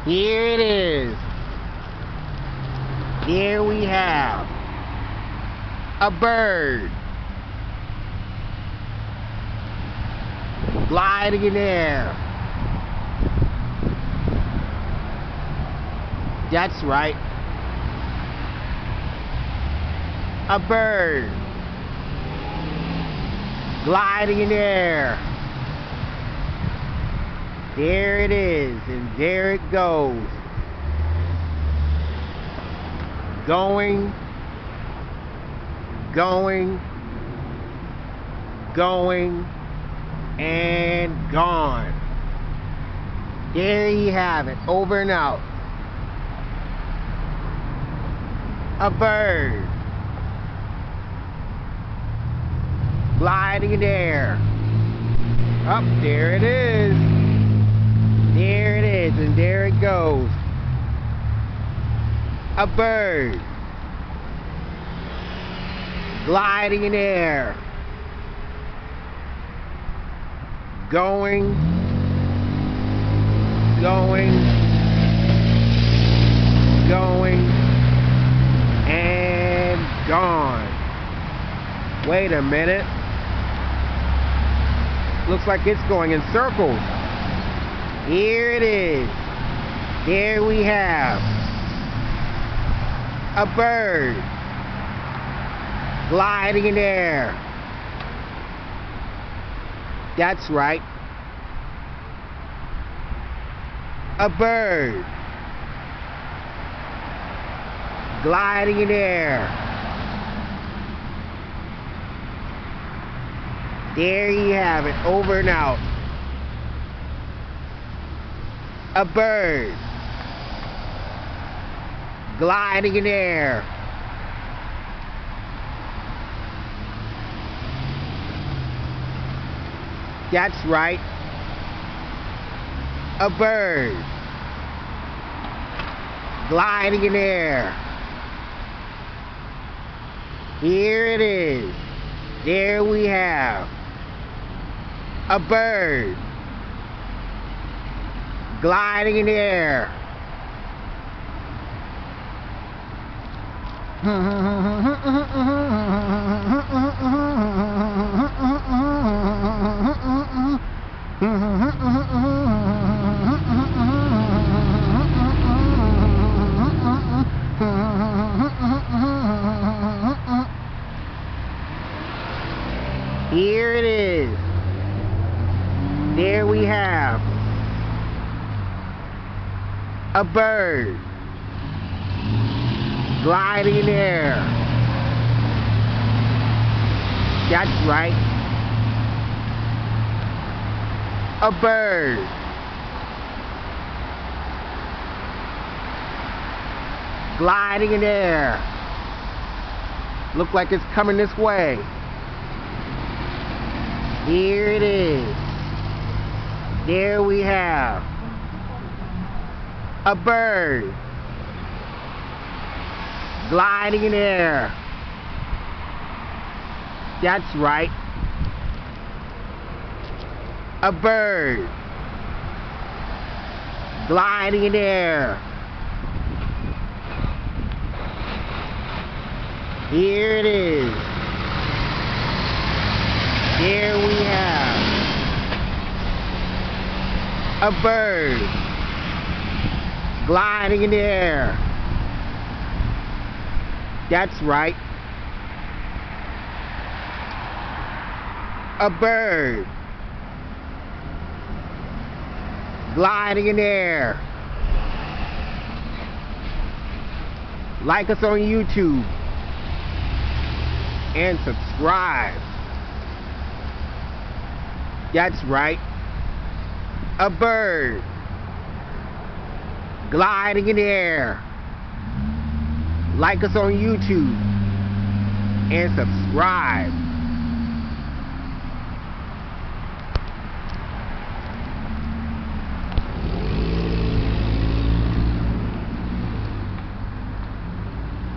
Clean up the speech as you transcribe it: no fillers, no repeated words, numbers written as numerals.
Here it is. Here we have a bird gliding in air. That's right. A bird gliding in air. There it is, and there it goes. Going, and gone. There you have it, over and out. A bird gliding in air. Up there it is. There it is, and there it goes. A bird gliding in air. Going, and gone. Wait a minute. Looks like it's going in circles. Here it is. There we have a bird gliding in air. That's right. A bird gliding in air. There you have it, over and out. A bird gliding in air. That's right. A bird gliding in air. Here it is. There we have a bird gliding in air. Here it is. There we have a bird gliding in air. That's right. A bird gliding in air. Look like it's coming this way. Here it is. There we have a bird gliding in air. That's right. A bird gliding in air. Here it is. Here we have a bird gliding in the air. That's right. A bird gliding in the air. Like us on YouTube and subscribe. That's right. A bird gliding in the air. Like us on YouTube and subscribe.